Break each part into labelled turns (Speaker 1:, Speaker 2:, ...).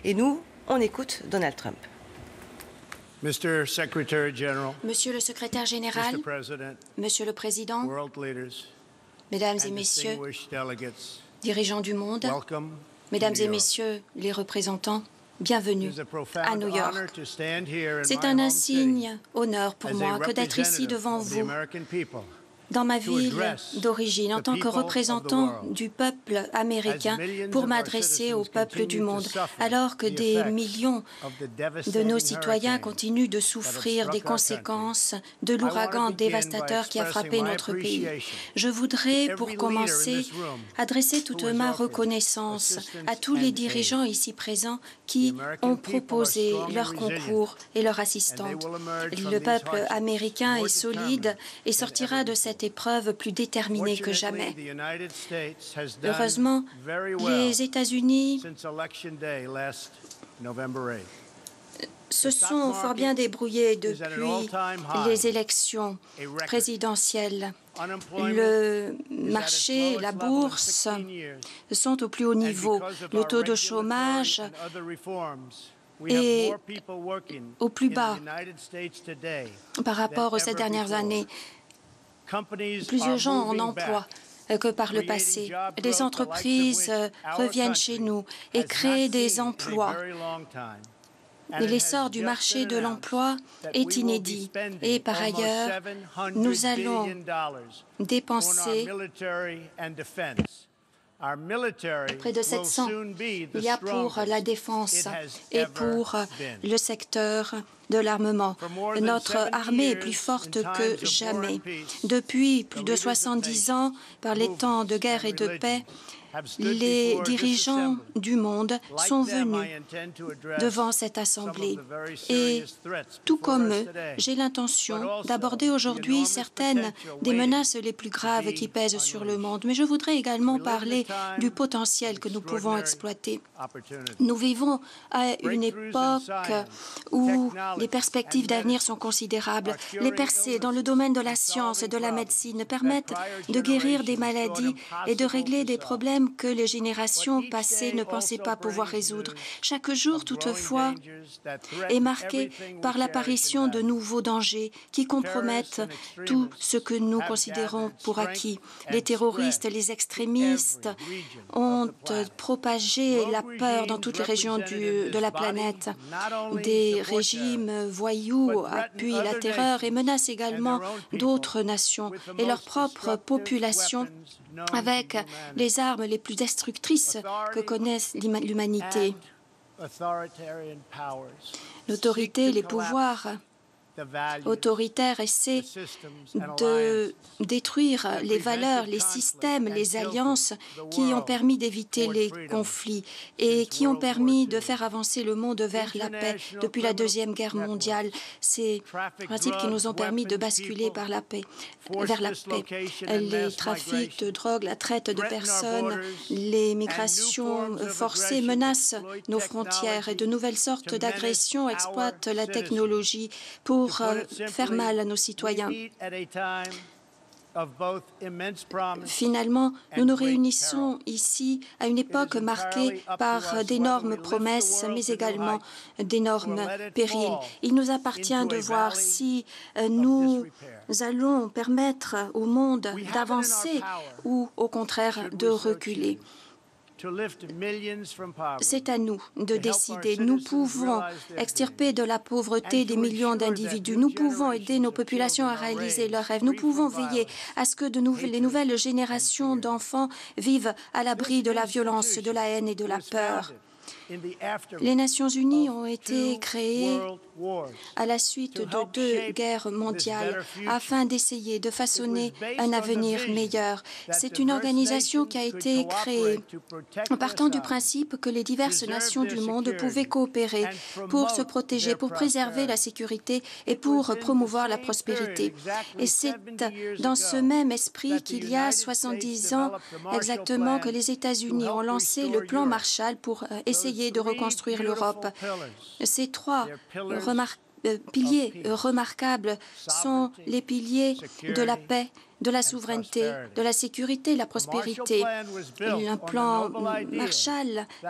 Speaker 1: Et nous, on écoute Donald Trump.
Speaker 2: Monsieur le secrétaire général, Monsieur le Président, Mesdames et Messieurs, dirigeants du monde, Mesdames et Messieurs les représentants, bienvenue à New York. C'est un insigne honneur pour moi que d'être ici devant vous, dans ma ville d'origine, en tant que représentant du peuple américain, pour m'adresser au peuple du monde, alors que des millions de nos citoyens continuent de souffrir des conséquences de l'ouragan dévastateur qui a frappé notre pays. Je voudrais, pour commencer, adresser toute ma reconnaissance à tous les dirigeants ici présents qui ont proposé leur concours et leur assistance. Le peuple américain est solide et sortira de cette épreuve plus déterminée que jamais. Heureusement, les États-Unis se sont fort bien débrouillés depuis les élections présidentielles. Le marché, la bourse sont au plus haut niveau. Le taux de chômage est au plus bas par rapport aux 7 dernières années. Plusieurs gens en emploi que par le passé. Les entreprises reviennent chez nous et créent des emplois. L'essor du marché de l'emploi est inédit. Et par ailleurs, nous allons dépenser près de 700 milliards pour la défense et pour le secteur de l'armement. Notre armée est plus forte que jamais. Depuis plus de 70 ans, par les temps de guerre et de paix, les dirigeants du monde sont venus devant cette Assemblée. Et tout comme eux, j'ai l'intention d'aborder aujourd'hui certaines des menaces les plus graves qui pèsent sur le monde. Mais je voudrais également parler du potentiel que nous pouvons exploiter. Nous vivons à une époque où les perspectives d'avenir sont considérables. Les percées dans le domaine de la science et de la médecine permettent de guérir des maladies et de régler des problèmes que les générations passées ne pensaient pas pouvoir résoudre. Chaque jour, toutefois, est marqué par l'apparition de nouveaux dangers qui compromettent tout ce que nous considérons pour acquis. Les terroristes, les extrémistes ont propagé la peur dans toutes les régions de la planète. Des régimes voyous appuient la terreur et menacent également d'autres nations et leur propre population avec les armes les plus destructrices que connaisse l'humanité. L'autorité, les pouvoirs autoritaires essaient de détruire les valeurs, les systèmes, les alliances qui ont permis d'éviter les conflits et qui ont permis de faire avancer le monde vers la paix depuis la Deuxième Guerre mondiale. Ces principes qui nous ont permis de basculer vers la paix. Les trafics de drogue, la traite de personnes, les migrations forcées menacent nos frontières et de nouvelles sortes d'agressions exploitent la technologie pour faire mal à nos citoyens. Finalement, nous nous réunissons ici à une époque marquée par d'énormes promesses, mais également d'énormes périls. Il nous appartient de voir si nous allons permettre au monde d'avancer ou, au contraire, de reculer. C'est à nous de décider. Nous pouvons extirper de la pauvreté des millions d'individus. Nous pouvons aider nos populations à réaliser leurs rêves. Nous pouvons veiller à ce que les nouvelles générations d'enfants vivent à l'abri de la violence, de la haine et de la peur. Les Nations unies ont été créées à la suite de 2 guerres mondiales afin d'essayer de façonner un avenir meilleur. C'est une organisation qui a été créée en partant du principe que les diverses nations du monde pouvaient coopérer pour se protéger, pour préserver la sécurité et pour promouvoir la prospérité. Et c'est dans ce même esprit qu'il y a 70 ans exactement que les États-Unis ont lancé le plan Marshall pour essayer de reconstruire l'Europe. Ces 3 piliers remarquables sont les piliers de la paix, de la souveraineté, de la sécurité, la prospérité. Le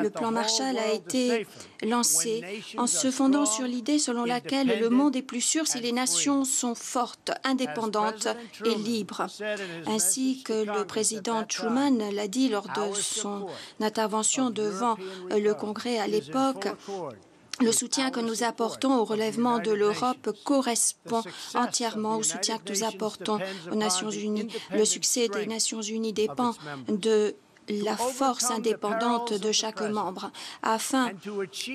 Speaker 2: plan Marshall a été lancé en se fondant sur l'idée selon laquelle le monde est plus sûr si les nations sont fortes, indépendantes et libres. Ainsi que le président Truman l'a dit lors de son intervention devant le Congrès à l'époque, le soutien que nous apportons au relèvement de l'Europe correspond entièrement au soutien que nous apportons aux Nations unies. Le succès des Nations unies dépend de la force indépendante de chaque membre. Afin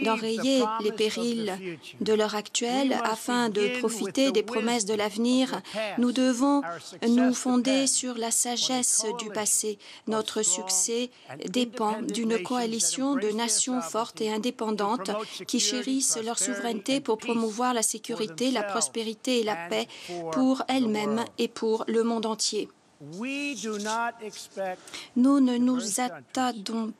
Speaker 2: d'enrayer les périls de l'heure actuelle, afin de profiter des promesses de l'avenir, nous devons nous fonder sur la sagesse du passé. Notre succès dépend d'une coalition de nations fortes et indépendantes qui chérissent leur souveraineté pour promouvoir la sécurité, la prospérité et la paix pour elles-mêmes et pour le monde entier. Nous ne nous attendons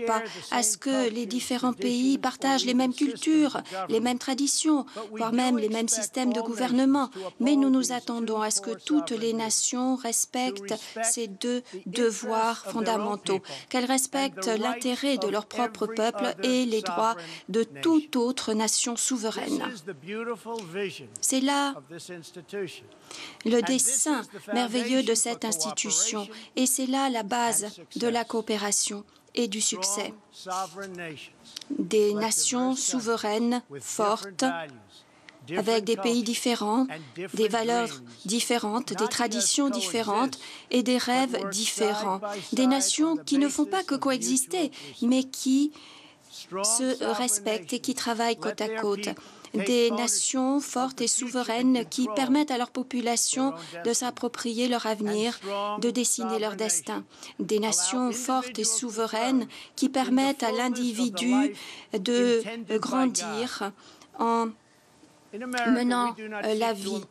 Speaker 2: pas à ce que les différents pays partagent les mêmes cultures, les mêmes traditions, voire même les mêmes systèmes de gouvernement, mais nous nous attendons à ce que toutes les nations respectent ces deux devoirs fondamentaux, qu'elles respectent l'intérêt de leur propre peuple et les droits de toute autre nation souveraine. C'est là le dessein merveilleux de cette institution, et c'est là la base de la coopération et du succès. Des nations souveraines fortes, avec des pays différents, des valeurs différentes, des traditions différentes et des rêves différents. Des nations qui ne font pas que coexister, mais qui se respectent et qui travaillent côte à côte. Des nations fortes et souveraines qui permettent à leur population de s'approprier leur avenir, de dessiner leur destin. Des nations fortes et souveraines qui permettent à l'individu de grandir en menant la vie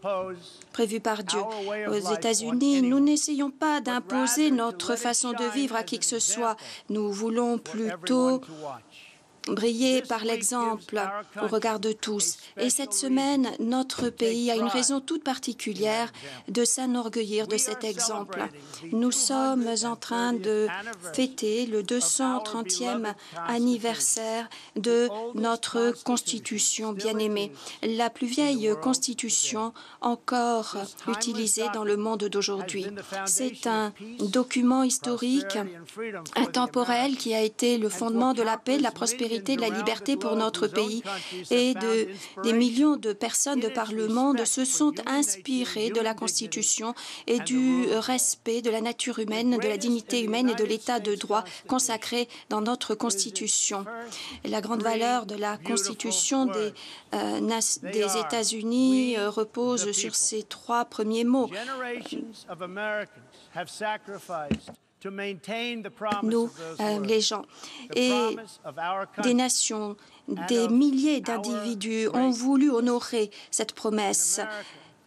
Speaker 2: prévue par Dieu. Aux États-Unis, nous n'essayons pas d'imposer notre façon de vivre à qui que ce soit. Nous voulons plutôt briller par l'exemple au regard de tous. Et cette semaine, notre pays a une raison toute particulière de s'enorgueillir de cet exemple. Nous sommes en train de fêter le 230e anniversaire de notre Constitution bien-aimée, la plus vieille Constitution encore utilisée dans le monde d'aujourd'hui. C'est un document historique, intemporel, qui a été le fondement de la paix, de la prospérité, de la liberté pour notre pays, et des millions de personnes de par le monde se sont inspirées de la Constitution et du respect de la nature humaine, de la dignité humaine et de l'état de droit consacré dans notre Constitution. La grande valeur de la Constitution des États-Unis repose sur ces trois premiers mots. Nous, les gens, et des nations, des milliers d'individus ont voulu honorer cette promesse.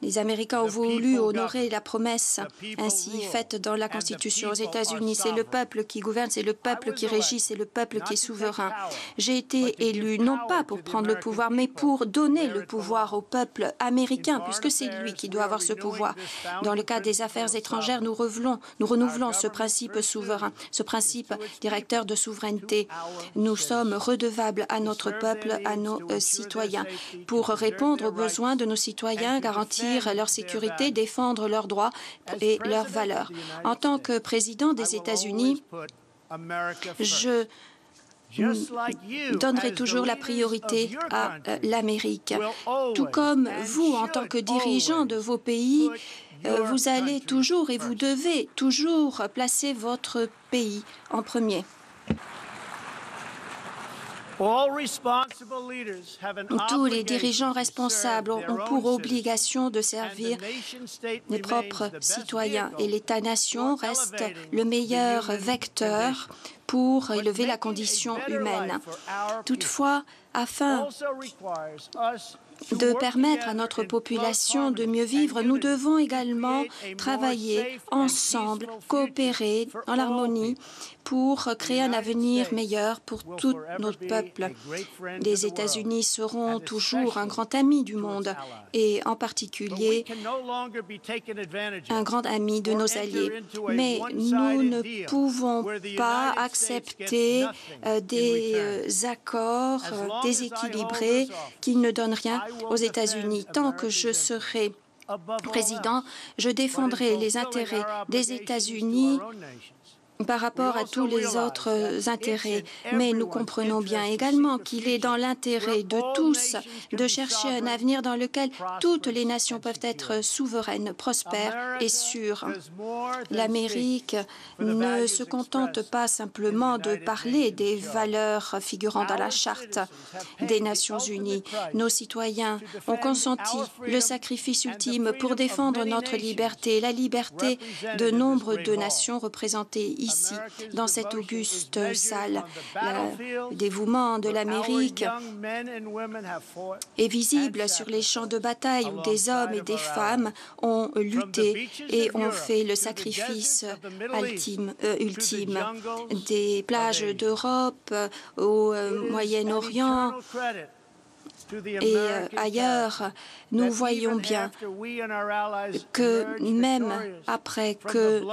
Speaker 2: Les Américains ont voulu honorer la promesse ainsi faite dans la Constitution. Aux États-Unis, c'est le peuple qui gouverne, c'est le peuple qui régit, c'est le peuple qui est souverain. J'ai été élu non pas pour prendre le pouvoir, mais pour donner le pouvoir au peuple américain, puisque c'est lui qui doit avoir ce pouvoir. Dans le cas des affaires étrangères, nous renouvelons ce principe souverain, ce principe directeur de souveraineté. Nous sommes redevables à notre peuple, à nos citoyens, pour répondre aux besoins de nos citoyens, garantir leur sécurité, défendre leurs droits et leurs valeurs. En tant que président des États-Unis, je donnerai toujours la priorité à l'Amérique. Tout comme vous, en tant que dirigeant de vos pays, vous allez toujours et vous devez toujours placer votre pays en premier. Tous les dirigeants responsables ont pour obligation de servir les propres citoyens, et l'État-nation reste le meilleur vecteur pour élever la condition humaine. Toutefois, afin de permettre à notre population de mieux vivre, nous devons également travailler ensemble, coopérer dans l'harmonie pour créer un avenir meilleur pour tout notre peuple. Les États-Unis seront toujours un grand ami du monde et en particulier un grand ami de nos alliés. Mais nous ne pouvons pas accepter des accords déséquilibrés qui ne donnent rien aux États-Unis. Tant que je serai président, je défendrai les intérêts des États-Unis par rapport à tous les autres intérêts. Mais nous comprenons bien également qu'il est dans l'intérêt de tous de chercher un avenir dans lequel toutes les nations peuvent être souveraines, prospères et sûres. L'Amérique ne se contente pas simplement de parler des valeurs figurant dans la Charte des Nations Unies. Nos citoyens ont consenti le sacrifice ultime pour défendre notre liberté, la liberté de nombre de nations représentées ici, dans cette auguste salle. Le dévouement de l'Amérique est visible sur les champs de bataille où des hommes et des femmes ont lutté et ont fait le sacrifice ultime. Des plages d'Europe au Moyen-Orient et ailleurs, nous voyons bien que même après que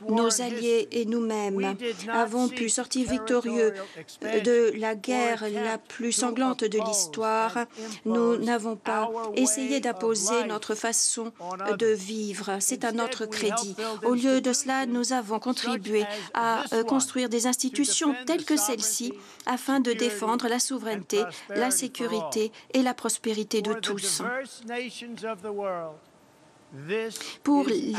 Speaker 2: nos alliés et nous-mêmes avons pu sortir victorieux de la guerre la plus sanglante de l'histoire, nous n'avons pas essayé d'imposer notre façon de vivre. C'est à notre crédit. Au lieu de cela, nous avons contribué à construire des institutions telles que celle-ci afin de défendre la souveraineté, la sécurité et la prospérité de tous. Pour les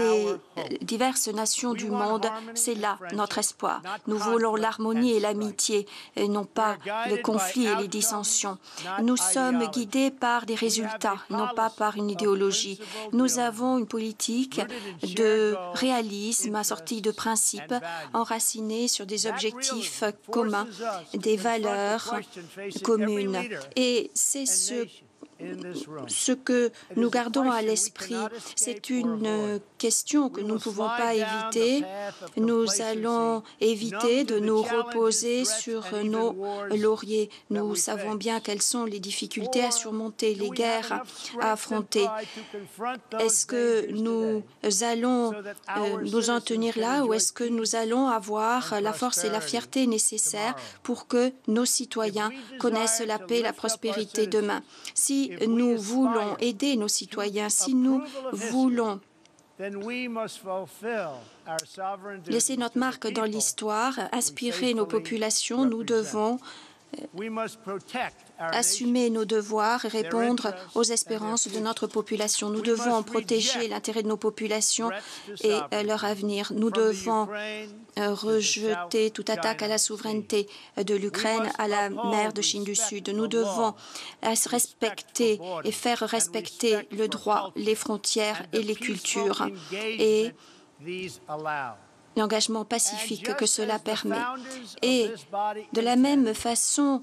Speaker 2: diverses nations du monde, c'est là notre espoir. Nous voulons l'harmonie et l'amitié, et non pas le conflit et les dissensions. Nous sommes guidés par des résultats, non pas par une idéologie. Nous avons une politique de réalisme assortie de principes enracinés sur des objectifs communs, des valeurs communes. Et c'est ce que nous gardons à l'esprit. C'est une question que nous ne pouvons pas éviter. Nous allons éviter de nous reposer sur nos lauriers. Nous savons bien quelles sont les difficultés à surmonter, les guerres à affronter. Est-ce que nous allons nous en tenir là ou est-ce que nous allons avoir la force et la fierté nécessaires pour que nos citoyens connaissent la paix et la prospérité demain? Si nous voulons aider nos citoyens, si nous voulons laisser notre marque dans l'histoire, inspirer nos populations, nous devons assumer nos devoirs et répondre aux espérances de notre population. Nous devons protéger l'intérêt de nos populations et leur avenir. Nous devons rejeter toute attaque à la souveraineté de l'Ukraine, à la mer de Chine du Sud. Nous devons respecter et faire respecter le droit, les frontières et les cultures et l'engagement pacifique que cela permet. Et de la même façon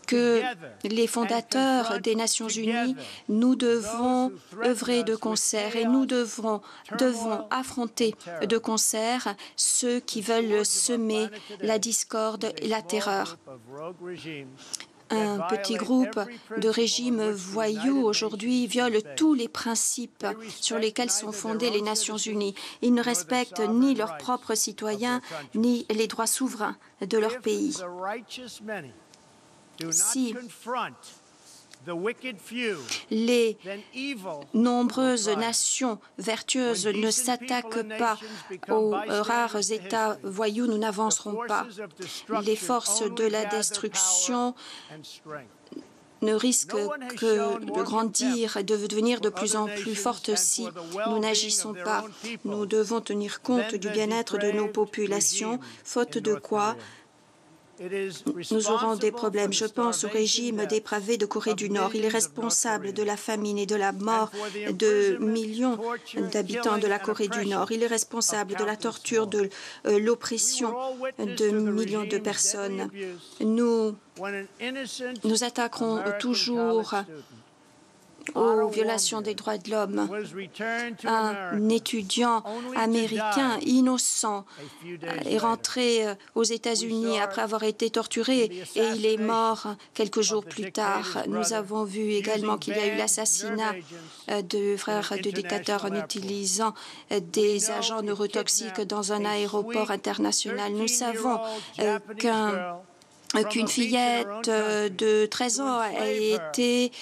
Speaker 2: que les fondateurs des Nations Unies, nous devons œuvrer de concert et nous devons affronter de concert ceux qui veulent semer la discorde et la terreur. Un petit groupe de régimes voyous aujourd'hui viole tous les principes sur lesquels sont fondées les Nations Unies. Ils ne respectent ni leurs propres citoyens, ni les droits souverains de leur pays. Si les nombreuses nations vertueuses ne s'attaquent pas aux rares États voyous, nous n'avancerons pas. Les forces de la destruction ne risquent que de grandir et de devenir de plus en plus fortes si nous n'agissons pas. Nous devons tenir compte du bien-être de nos populations, faute de quoi nous aurons des problèmes. Je pense au régime dépravé de Corée du Nord. Il est responsable de la famine et de la mort de millions d'habitants de la Corée du Nord. Il est responsable de la torture, de l'oppression de millions de personnes. Nous attaquerons toujours aux violations des droits de l'homme. Un étudiant américain innocent est rentré aux États-Unis après avoir été torturé et il est mort quelques jours plus tard. Nous avons vu également qu'il y a eu l'assassinat de frères du dictateur en utilisant des agents neurotoxiques dans un aéroport international. Nous savons qu'une fillette de 13 ans a été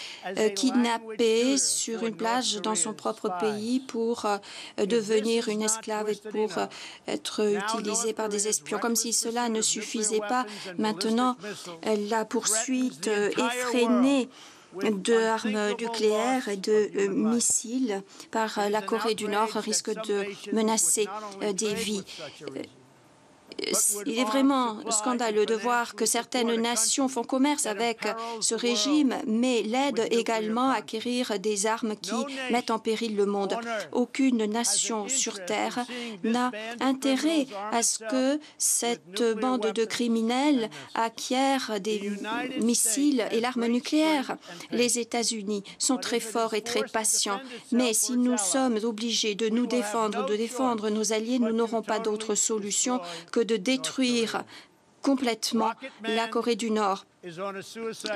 Speaker 2: kidnappée sur une plage dans son propre pays pour devenir une esclave et pour être utilisée par des espions. Comme si cela ne suffisait pas, maintenant, la poursuite effrénée d'armes nucléaires et de missiles par la Corée du Nord risque de menacer des vies. Il est vraiment scandaleux de voir que certaines nations font commerce avec ce régime, mais l'aident également à acquérir des armes qui mettent en péril le monde. Aucune nation sur Terre n'a intérêt à ce que cette bande de criminels acquiert des missiles et l'arme nucléaire. Les États-Unis sont très forts et très patients, mais si nous sommes obligés de nous défendre, de défendre nos alliés, nous n'aurons pas d'autre solution que de détruire complètement la Corée du Nord.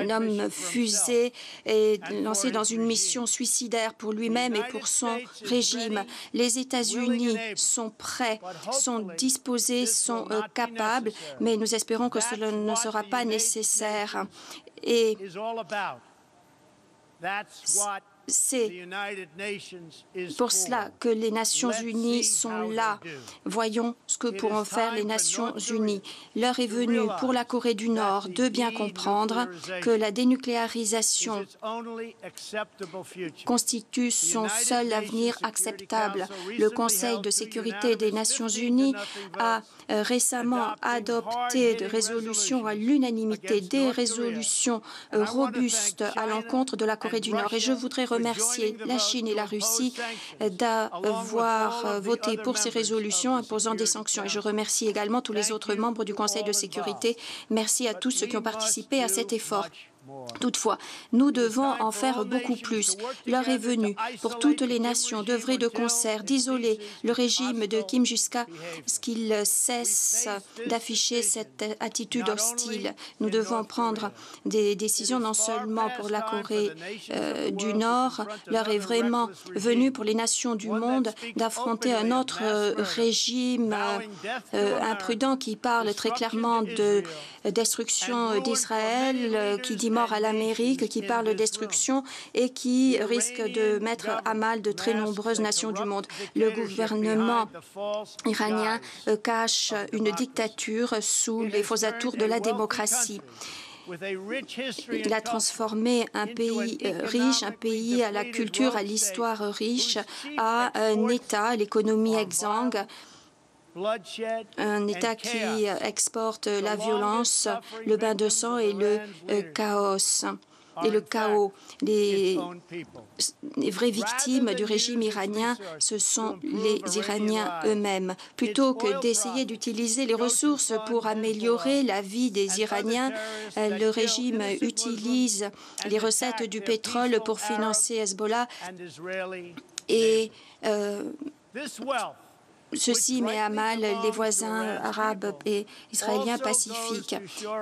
Speaker 2: L'homme fusée est lancé dans une mission suicidaire pour lui-même et pour son régime. Les États-Unis sont prêts, sont disposés, sont capables, mais nous espérons que cela ne sera pas nécessaire. Et c'est pour cela que les Nations unies sont là. Voyons ce que pourront faire les Nations unies. L'heure est venue pour la Corée du Nord de bien comprendre que la dénucléarisation constitue son seul avenir acceptable. Le Conseil de sécurité des Nations unies a récemment adopté des résolutions à l'unanimité, des résolutions robustes à l'encontre de la Corée du Nord. Et je voudrais remercier la Chine et la Russie d'avoir voté pour ces résolutions imposant des sanctions. Et je remercie également tous les autres membres du Conseil de sécurité. Merci à tous ceux qui ont participé à cet effort. Toutefois, nous devons en faire beaucoup plus. L'heure est venue pour toutes les nations d'œuvrer de concert, d'isoler le régime de Kim jusqu'à ce qu'il cesse d'afficher cette attitude hostile. Nous devons prendre des décisions non seulement pour la Corée du Nord. L'heure est vraiment venue pour les nations du monde d'affronter un autre régime imprudent qui parle très clairement de destruction d'Israël, qui dit mort à l'Amérique, qui parle de destruction et qui risque de mettre à mal de très nombreuses nations du monde. Le gouvernement iranien cache une dictature sous les faux atours de la démocratie. Il a transformé un pays riche, un pays à la culture, à l'histoire riche, à un État, l'économie exsangue, un État qui exporte la violence, le bain de sang et le chaos. Et le chaos. Les vraies victimes du régime iranien, ce sont les Iraniens eux-mêmes. Plutôt que d'essayer d'utiliser les ressources pour améliorer la vie des Iraniens, le régime utilise les recettes du pétrole pour financer Hezbollah et ceci met à mal les voisins arabes et israéliens pacifiques.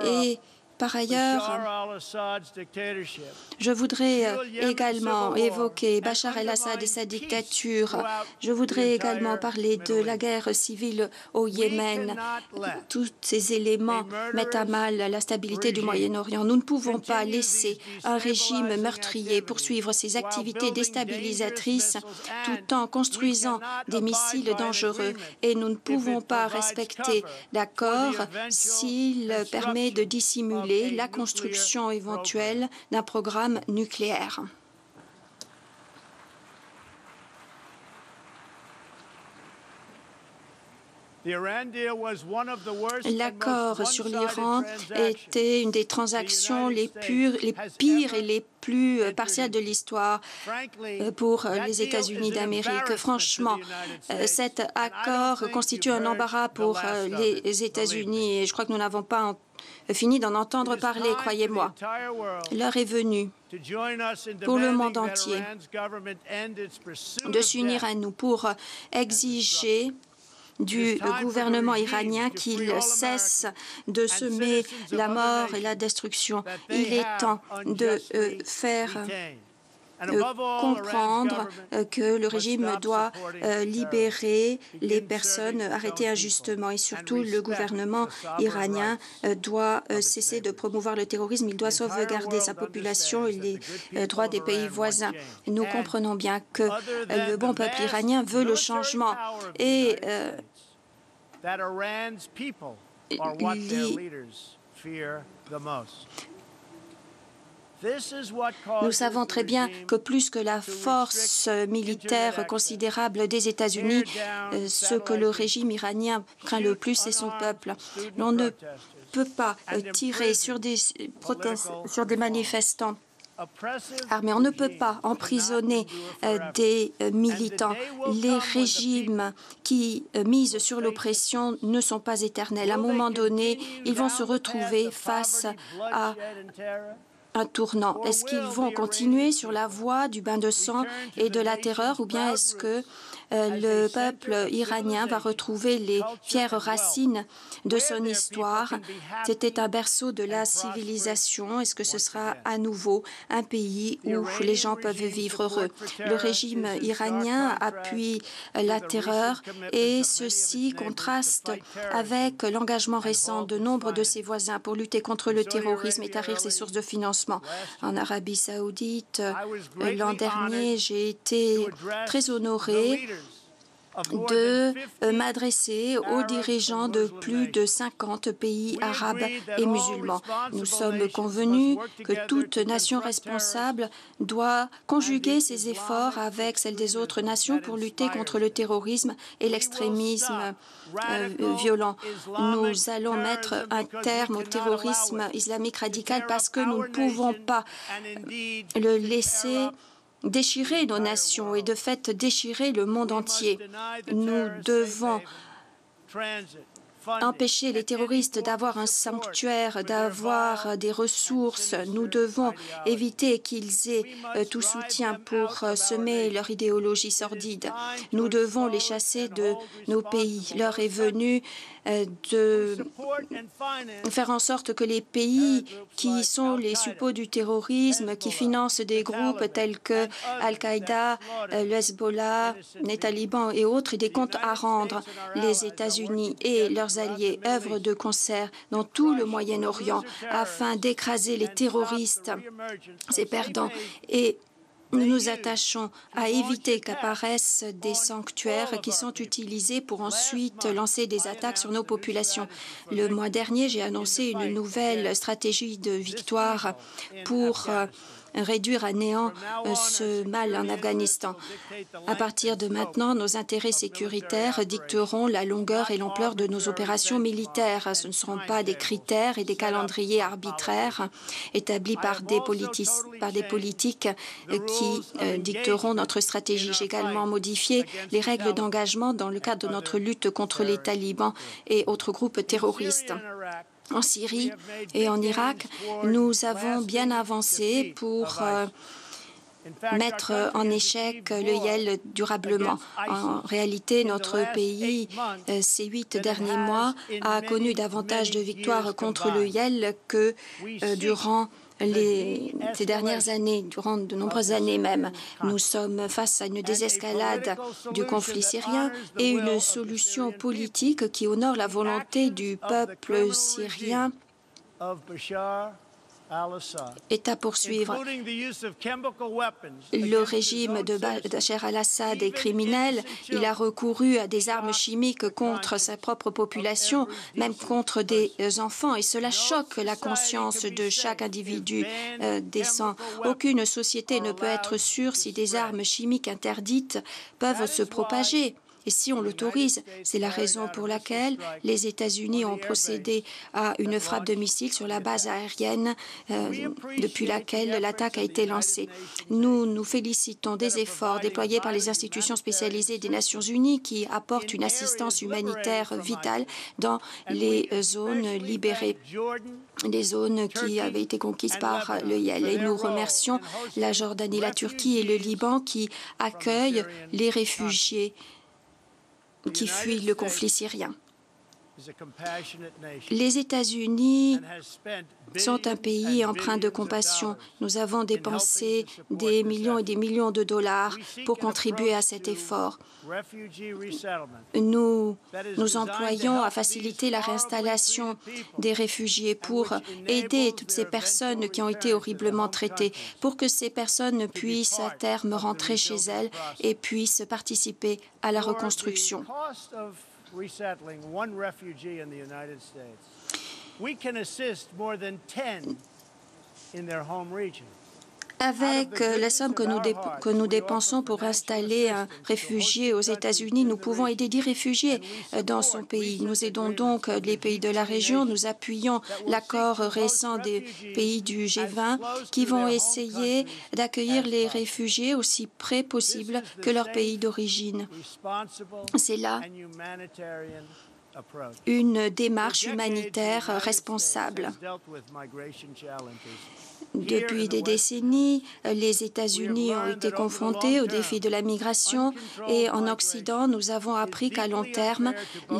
Speaker 2: Et par ailleurs, je voudrais également évoquer Bachar el-Assad et sa dictature. Je voudrais également parler de la guerre civile au Yémen. Tous ces éléments mettent à mal la stabilité du Moyen-Orient. Nous ne pouvons pas laisser un régime meurtrier poursuivre ses activités déstabilisatrices tout en construisant des missiles dangereux. Et nous ne pouvons pas respecter l'accord s'il permet de dissimuler la construction éventuelle d'un programme nucléaire. L'accord sur l'Iran était une des transactions les pires et les plus partiales de l'histoire pour les États-Unis d'Amérique. Franchement, cet accord constitue un embarras pour les États-Unis et je crois que nous n'avons pas fini d'en entendre parler, croyez-moi. L'heure est venue pour le monde entier de s'unir à nous pour exiger du gouvernement iranien qu'il cesse de semer la mort et la destruction. Il est temps de faire comprendre que le régime doit libérer les personnes arrêtées injustement et surtout le gouvernement iranien doit cesser de promouvoir le terrorisme. Il doit sauvegarder sa population et les droits des pays voisins. Nous comprenons bien que le bon peuple iranien veut le changement et nous savons très bien que plus que la force militaire considérable des États-Unis, ce que le régime iranien craint le plus, c'est son peuple. On ne peut pas tirer sur des manifestants armés. On ne peut pas emprisonner des militants. Les régimes qui misent sur l'oppression ne sont pas éternels. À un moment donné, ils vont se retrouver face à un tournant. Est-ce qu'ils vont continuer sur la voie du bain de sang et de la terreur ou bien est-ce que le peuple iranien va retrouver les fières racines de son histoire? C'était un berceau de la civilisation. Est-ce que ce sera à nouveau un pays où les gens peuvent vivre heureux? Le régime iranien appuie la terreur et ceci contraste avec l'engagement récent de nombre de ses voisins pour lutter contre le terrorisme et tarir ses sources de financement. En Arabie saoudite, l'an dernier, j'ai été très honorée de m'adresser aux dirigeants de plus de 50 pays arabes et musulmans. Nous sommes convenus que toute nation responsable doit conjuguer ses efforts avec celles des autres nations pour lutter contre le terrorisme et l'extrémisme violent. Nous allons mettre un terme au terrorisme islamique radical parce que nous ne pouvons pas le laisser déchirer nos nations et de fait déchirer le monde entier. Nous devons empêcher les terroristes d'avoir un sanctuaire, d'avoir des ressources. Nous devons éviter qu'ils aient tout soutien pour semer leur idéologie sordide. Nous devons les chasser de nos pays. L'heure est venue de faire en sorte que les pays qui sont les suppôts du terrorisme, qui financent des groupes tels que Al-Qaïda, le Hezbollah, les talibans et autres, aient des comptes à rendre. Les États-Unis et leurs alliés œuvrent de concert dans tout le Moyen-Orient afin d'écraser les terroristes, ces perdants, et nous nous attachons à éviter qu'apparaissent des sanctuaires qui sont utilisés pour ensuite lancer des attaques sur nos populations. Le mois dernier, j'ai annoncé une nouvelle stratégie de victoire pour réduire à néant ce mal en Afghanistan. À partir de maintenant, nos intérêts sécuritaires dicteront la longueur et l'ampleur de nos opérations militaires. Ce ne seront pas des critères et des calendriers arbitraires établis par des politiques qui dicteront notre stratégie. J'ai également modifié les règles d'engagement dans le cadre de notre lutte contre les talibans et autres groupes terroristes. En Syrie et en Irak, nous avons bien avancé pour mettre en échec le IEL durablement. En réalité, notre pays, ces 8 derniers mois, a connu davantage de victoires contre le IEL que durant ces dernières années, durant de nombreuses années même. Nous sommes face à une désescalade du conflit syrien et une solution politique qui honore la volonté du peuple syrien est à poursuivre. Le régime de Bachar al-Assad est criminel. Il a recouru à des armes chimiques contre sa propre population, même contre des enfants, et cela choque la conscience de chaque individu décent. Aucune société ne peut être sûre si des armes chimiques interdites peuvent se propager. Et si on l'autorise, c'est la raison pour laquelle les États-Unis ont procédé à une frappe de missiles sur la base aérienne depuis laquelle l'attaque a été lancée. Nous nous félicitons des efforts déployés par les institutions spécialisées des Nations Unies qui apportent une assistance humanitaire vitale dans les zones libérées, les zones qui avaient été conquises par le IEL. Et nous remercions la Jordanie, la Turquie et le Liban qui accueillent les réfugiés qui fuient le conflit syrien. Les États-Unis sont un pays empreint de compassion. Nous avons dépensé des millions et des millions de dollars pour contribuer à cet effort. Nous nous employons à faciliter la réinstallation des réfugiés pour aider toutes ces personnes qui ont été horriblement traitées, pour que ces personnes puissent à terme rentrer chez elles et puissent participer à la reconstruction.
Speaker 3: Resettling one refugee in the United States, we can assist more than 10 in their home region.
Speaker 2: Avec la somme que nous dépensons pour installer un réfugié aux États-Unis, nous pouvons aider 10 réfugiés dans son pays. Nous aidons donc les pays de la région. Nous appuyons l'accord récent des pays du G20 qui vont essayer d'accueillir les réfugiés aussi près possible que leur pays d'origine. C'est là une démarche humanitaire responsable. Depuis des décennies, les États-Unis ont été confrontés au défi de la migration et en Occident, nous avons appris qu'à long terme,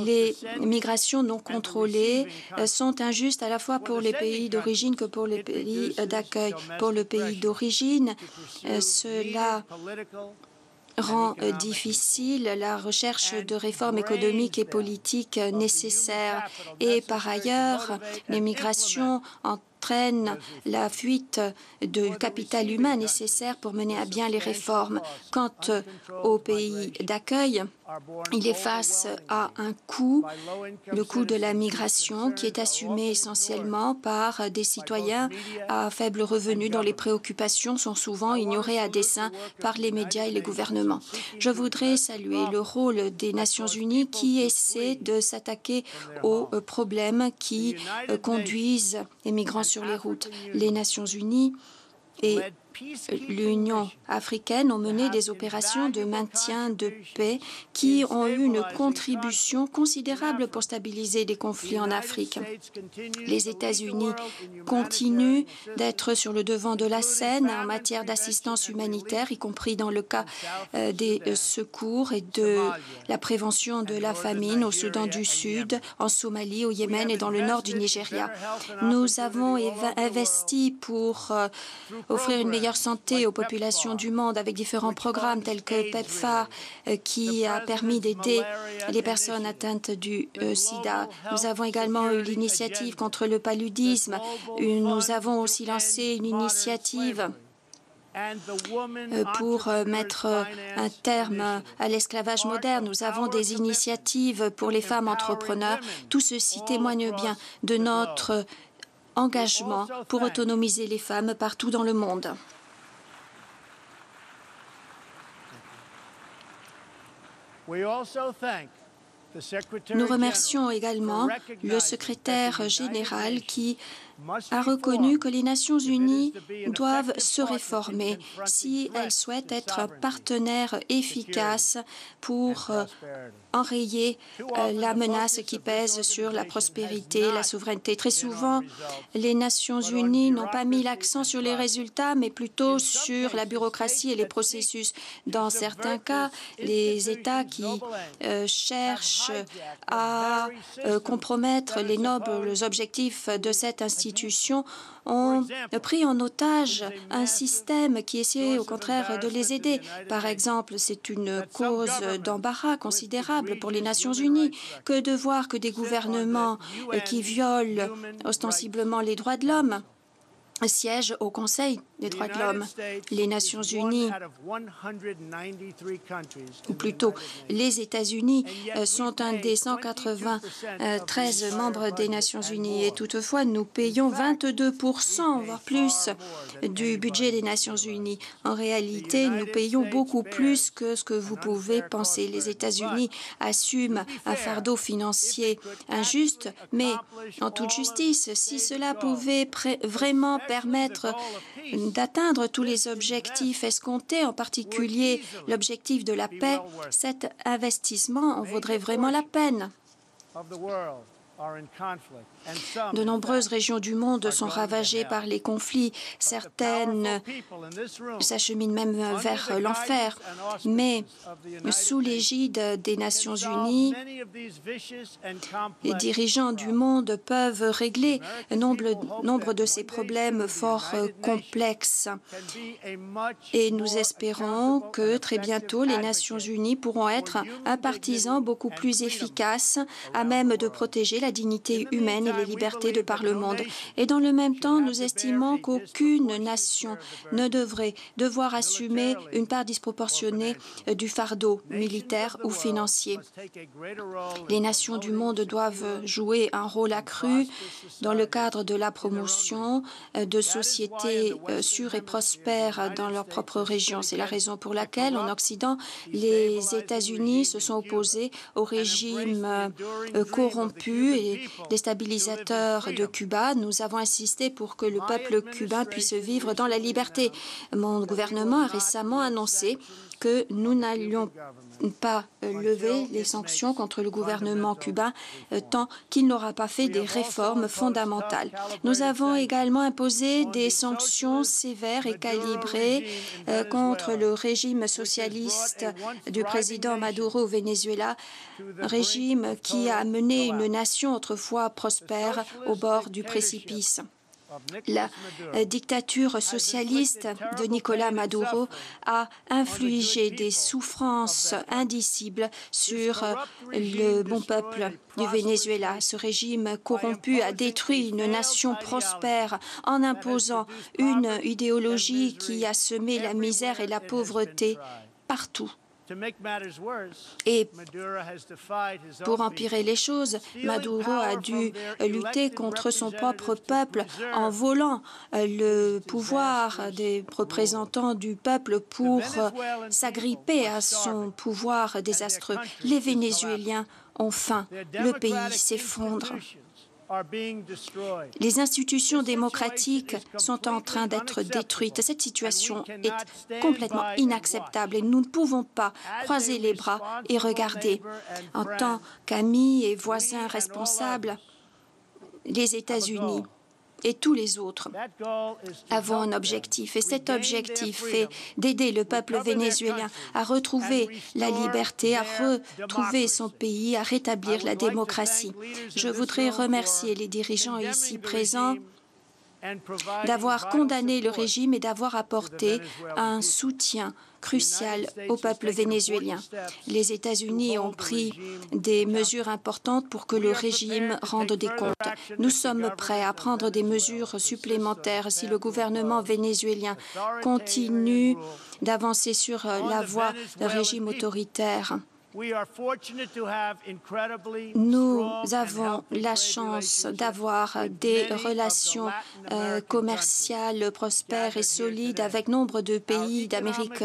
Speaker 2: les migrations non contrôlées sont injustes à la fois pour les pays d'origine que pour les pays d'accueil. Pour le pays d'origine, cela rend difficile la recherche de réformes économiques et politiques nécessaires. Et par ailleurs, les migrations entraînent la fuite du capital humain nécessaire pour mener à bien les réformes. Quant au pays d'accueil, il est face à un coût, le coût de la migration, qui est assumé essentiellement par des citoyens à faible revenu dont les préoccupations sont souvent ignorées à dessein par les médias et les gouvernements. Je voudrais saluer le rôle des Nations Unies qui essaient de s'attaquer aux problèmes qui conduisent les migrants sur les routes. Les Nations Unies et l'Union africaine ont mené des opérations de maintien de paix qui ont eu une contribution considérable pour stabiliser les conflits en Afrique. Les États-Unis continuent d'être sur le devant de la scène en matière d'assistance humanitaire, y compris dans le cas des secours et de la prévention de la famine au Soudan du Sud, en Somalie, au Yémen et dans le nord du Nigeria. Nous avons investi pour offrir une meilleure santé aux populations du monde avec différents programmes tels que PEPFAR qui a permis d'aider les personnes atteintes du sida. Nous avons également eu l'initiative contre le paludisme. Nous avons aussi lancé une initiative pour mettre un terme à l'esclavage moderne. Nous avons des initiatives pour les femmes entrepreneurs. Tout ceci témoigne bien de notre engagement pour autonomiser les femmes partout dans le monde. Nous remercions également le secrétaire général qui a reconnu que les Nations Unies doivent se réformer si elles souhaitent être un partenaire efficace pour enrayer la menace qui pèse sur la prospérité, la souveraineté. Très souvent, les Nations Unies n'ont pas mis l'accent sur les résultats, mais plutôt sur la bureaucratie et les processus. Dans certains cas, les États qui cherchent à compromettre les nobles objectifs de cette institution ont pris en otage un système qui essaie au contraire de les aider. Par exemple, c'est une cause d'embarras considérable pour les Nations Unies que de voir que des gouvernements qui violent ostensiblement les droits de l'homme siège au Conseil des droits de l'homme. Les Nations Unies, ou plutôt les États-Unis, sont un des 193 membres des Nations Unies. Et toutefois, nous payons 22%, voire plus, du budget des Nations Unies. En réalité, nous payons beaucoup plus que ce que vous pouvez penser. Les États-Unis assument un fardeau financier injuste, mais en toute justice, si cela pouvait vraiment permettre d'atteindre tous les objectifs escomptés, en particulier l'objectif de la paix, cet investissement en vaudrait vraiment la peine. De nombreuses régions du monde sont ravagées par les conflits. Certaines s'acheminent même vers l'enfer. Mais sous l'égide des Nations Unies, les dirigeants du monde peuvent régler nombre de ces problèmes fort complexes. Et nous espérons que très bientôt, les Nations Unies pourront être un partisan beaucoup plus efficace, à même de protéger la dignité humaine et les libertés de par le monde. Et dans le même temps, nous estimons qu'aucune nation ne devrait devoir assumer une part disproportionnée du fardeau militaire ou financier. Les nations du monde doivent jouer un rôle accru dans le cadre de la promotion de sociétés sûres et prospères dans leur propre région. C'est la raison pour laquelle, en Occident, les États-Unis se sont opposés au régime corrompu et déstabilisateur de Cuba. Nous avons insisté pour que le peuple cubain puisse vivre dans la liberté. Mon gouvernement a récemment annoncé que nous n'allions pas lever les sanctions contre le gouvernement cubain tant qu'il n'aura pas fait des réformes fondamentales. Nous avons également imposé des sanctions sévères et calibrées contre le régime socialiste du président Maduro au Venezuela, régime qui a mené une nation autrefois prospère au bord du précipice. La dictature socialiste de Nicolás Maduro a infligé des souffrances indicibles sur le bon peuple du Venezuela. Ce régime corrompu a détruit une nation prospère en imposant une idéologie qui a semé la misère et la pauvreté partout. Et pour empirer les choses, Maduro a dû lutter contre son propre peuple en volant le pouvoir des représentants du peuple pour s'agripper à son pouvoir désastreux. Les Vénézuéliens ont faim, le pays s'effondre. Les institutions démocratiques sont en train d'être détruites. Cette situation est complètement inacceptable et nous ne pouvons pas croiser les bras et regarder. En tant qu'amis et voisins responsables, les États-Unis et tous les autres avons un objectif. Et cet objectif est d'aider le peuple vénézuélien à retrouver la liberté, à retrouver son pays, à rétablir la démocratie. Je voudrais remercier les dirigeants ici présents d'avoir condamné le régime et d'avoir apporté un soutien crucial au peuple vénézuélien. Les États-Unis ont pris des mesures importantes pour que le régime rende des comptes. Nous sommes prêts à prendre des mesures supplémentaires si le gouvernement vénézuélien continue d'avancer sur la voie d'un régime autoritaire. Nous avons la chance d'avoir des relations commerciales prospères et solides avec nombre de pays d'Amérique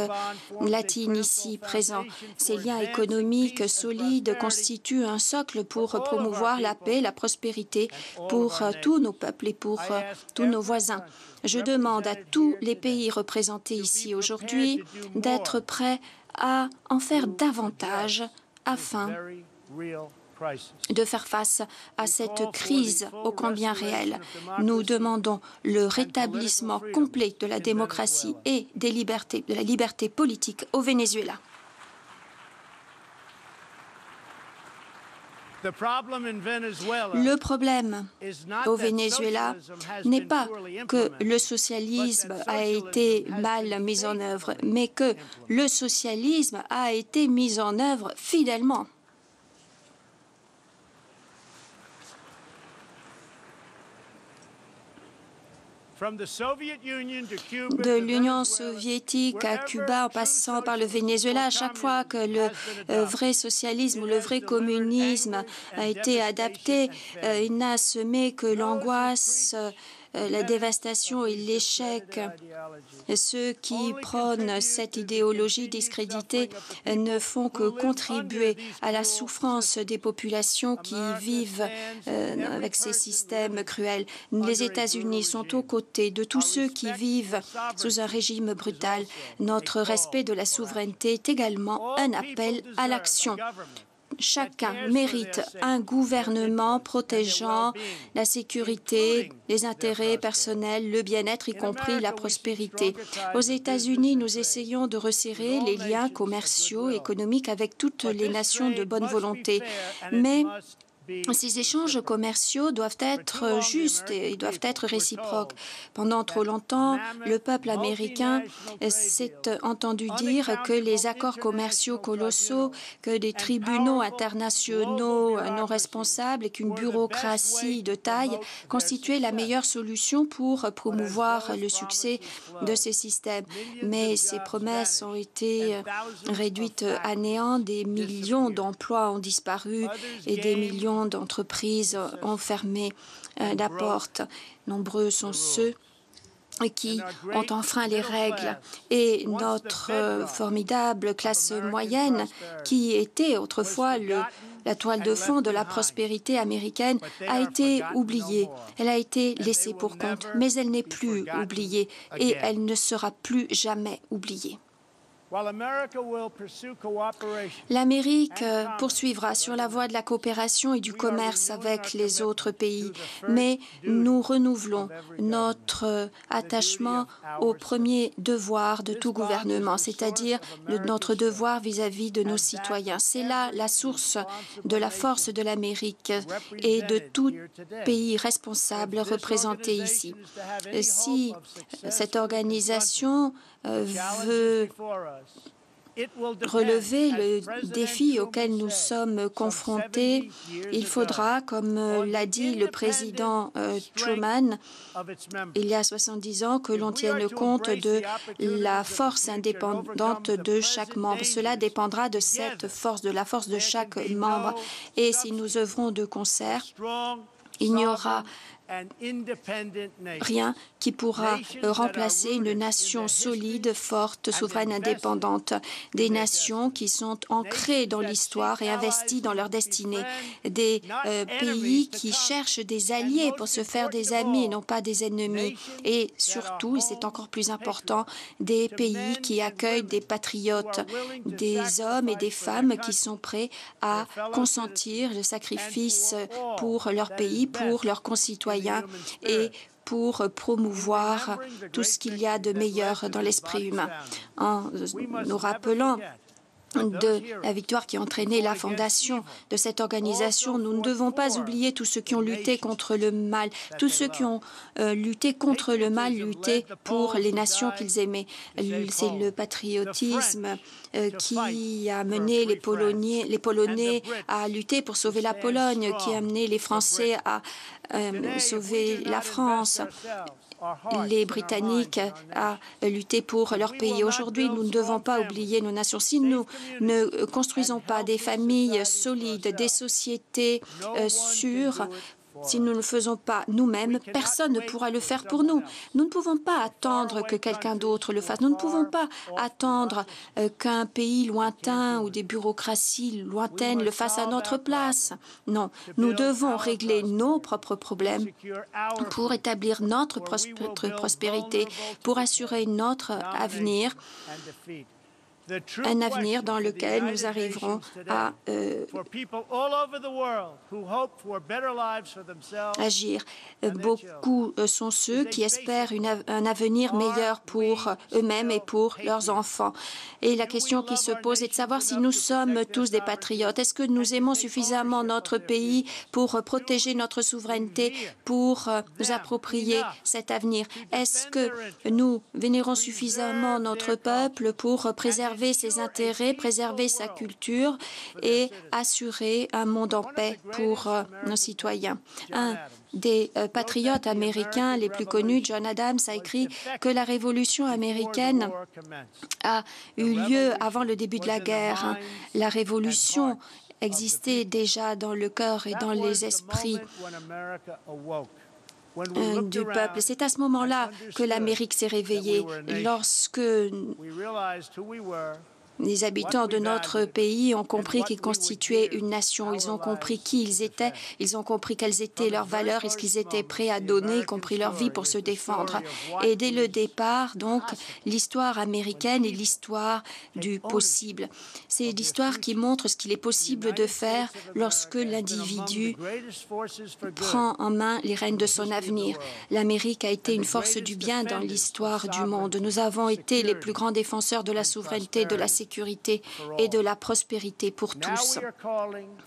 Speaker 2: latine ici présents. Ces liens économiques solides constituent un socle pour promouvoir la paix et la prospérité pour tous nos peuples et pour tous nos voisins. Je demande à tous les pays représentés ici aujourd'hui d'être prêts à en faire davantage afin de faire face à cette crise ô combien réelle. Nous demandons le rétablissement complet de la démocratie et des libertés, de la liberté politique au Venezuela. Le problème au Venezuela n'est pas que le socialisme a été mal mis en œuvre, mais que le socialisme a été mis en œuvre fidèlement. de l'Union soviétique à Cuba, en passant par le Venezuela, à chaque fois que le vrai socialisme ou le vrai communisme a été adapté, il n'a semé que l'angoisse, la dévastation et l'échec. Ceux qui prônent cette idéologie discréditée ne font que contribuer à la souffrance des populations qui vivent avec ces systèmes cruels. Les États-Unis sont aux côtés de tous ceux qui vivent sous un régime brutal. Notre respect de la souveraineté est également un appel à l'action. Chacun mérite un gouvernement protégeant la sécurité, les intérêts personnels, le bien-être, y compris la prospérité. Aux États-Unis, nous essayons de resserrer les liens commerciaux et économiques avec toutes les nations de bonne volonté. Mais ces échanges commerciaux doivent être justes et ils doivent être réciproques. Pendant trop longtemps, le peuple américain s'est entendu dire que les accords commerciaux colossaux, que des tribunaux internationaux non responsables et qu'une bureaucratie de taille constituaient la meilleure solution pour promouvoir le succès de ces systèmes. Mais ces promesses ont été réduites à néant, des millions d'emplois ont disparu et des millions d'entreprises ont fermé la porte. Nombreux sont ceux qui ont enfreint les règles et notre formidable classe moyenne, qui était autrefois la toile de fond de la prospérité américaine, a été oubliée. Elle a été laissée pour compte, mais elle n'est plus oubliée et elle ne sera plus jamais oubliée. L'Amérique poursuivra sur la voie de la coopération et du commerce avec les autres pays, mais nous renouvelons notre attachement au premier devoir de tout gouvernement, c'est-à-dire notre devoir vis-à-vis de nos citoyens. C'est là la source de la force de l'Amérique et de tout pays responsable représenté ici. Si cette organisation veut relever le défi auquel nous sommes confrontés, il faudra, comme l'a dit le président Truman il y a 70 ans, que l'on tienne compte de la force indépendante de chaque membre. Cela dépendra de cette force, de la force de chaque membre. Et si nous œuvrons de concert, il n'y aura rien qui pourra remplacer une nation solide, forte, souveraine, indépendante. Des nations qui sont ancrées dans l'histoire et investies dans leur destinée. Des pays qui cherchent des alliés pour se faire des amis et non pas des ennemis. Et surtout, et c'est encore plus important, des pays qui accueillent des patriotes, des hommes et des femmes qui sont prêts à consentir le sacrifice pour leur pays, pour leurs concitoyens et pour promouvoir tout ce qu'il y a de meilleur dans l'esprit humain. En nous rappelant de la victoire qui a entraîné la fondation de cette organisation, nous ne devons pas oublier tous ceux qui ont lutté contre le mal, tous ceux qui ont lutté contre le mal, lutté pour les nations qu'ils aimaient. C'est le patriotisme qui a mené les Polonais à lutter pour sauver la Pologne, qui a amené les Français à sauver la France, les Britanniques à lutter pour leur pays. Aujourd'hui, nous ne devons pas oublier nos nations. Si nous ne construisons pas des familles solides, des sociétés sûres, si nous ne le faisons pas nous-mêmes, personne ne pourra le faire pour nous. Nous ne pouvons pas attendre que quelqu'un d'autre le fasse. Nous ne pouvons pas attendre qu'un pays lointain ou des bureaucraties lointaines le fassent à notre place. Non, nous devons régler nos propres problèmes pour établir notre prospérité, pour assurer notre avenir. Un avenir dans lequel nous arriverons à agir. Beaucoup sont ceux qui espèrent un avenir meilleur pour eux-mêmes et pour leurs enfants. Et la question qui se pose est de savoir si nous sommes tous des patriotes. Est-ce que nous aimons suffisamment notre pays pour protéger notre souveraineté, pour nous approprier cet avenir? Est-ce que nous vénérons suffisamment notre peuple pour préserver préserver ses intérêts, préserver sa culture et assurer un monde en paix pour nos citoyens. Un des patriotes américains les plus connus, John Adams, a écrit que la révolution américaine a eu lieu avant le début de la guerre. La révolution existait déjà dans le cœur et dans les esprits du peuple. C'est à ce moment-là que l'Amérique s'est réveillée, lorsque les habitants de notre pays ont compris qu'ils constituaient une nation. Ils ont compris qui ils étaient, ils ont compris quelles étaient leurs valeurs et ce qu'ils étaient prêts à donner, y compris leur vie pour se défendre. Et dès le départ, donc, l'histoire américaine est l'histoire du possible. C'est l'histoire qui montre ce qu'il est possible de faire lorsque l'individu prend en main les rênes de son avenir. L'Amérique a été une force du bien dans l'histoire du monde. Nous avons été les plus grands défenseurs de la souveraineté, de la sécurité et de la prospérité pour tous.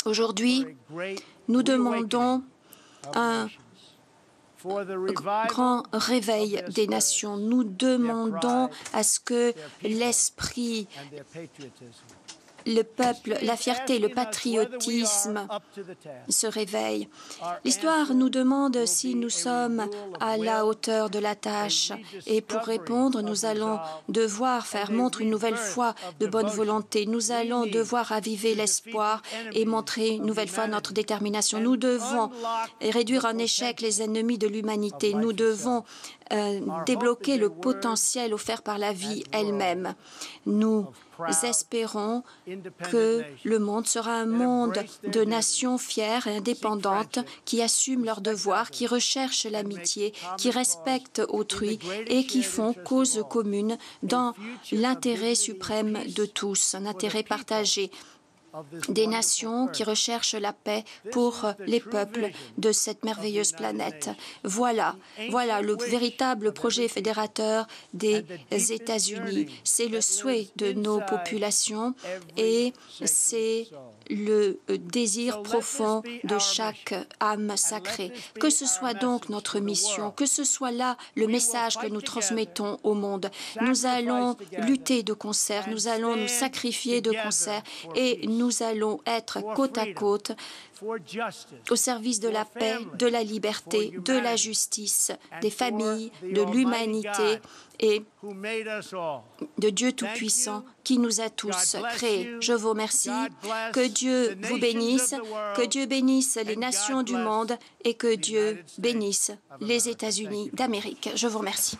Speaker 2: Aujourd'hui, nous demandons un grand réveil des nations. Nous demandons à ce que l'esprit, le peuple, la fierté, le patriotisme se réveillent. L'histoire nous demande si nous sommes à la hauteur de la tâche. Et pour répondre, nous allons devoir faire montre une nouvelle fois de bonne volonté. Nous allons devoir raviver l'espoir et montrer une nouvelle fois notre détermination. Nous devons réduire en échec les ennemis de l'humanité. Nous devons débloquer le potentiel offert par la vie elle-même. Nous espérons que le monde sera un monde de nations fières et indépendantes qui assument leurs devoirs, qui recherchent l'amitié, qui respectent autrui et qui font cause commune dans l'intérêt suprême de tous, un intérêt partagé. Des nations qui recherchent la paix pour les peuples de cette merveilleuse planète. Voilà le véritable projet fédérateur des États-Unis. C'est le souhait de nos populations et c'est le désir profond de chaque âme sacrée. Que ce soit donc notre mission, que ce soit là le message que nous transmettons au monde. Nous allons lutter de concert, nous allons nous sacrifier de concert et nous allons être côte à côte au service de la paix, de la liberté, de la justice, des familles, de l'humanité et de Dieu Tout-Puissant qui nous a tous créés. Je vous remercie. Que Dieu vous bénisse, que Dieu bénisse les nations du monde et que Dieu bénisse les États-Unis d'Amérique. Je vous remercie.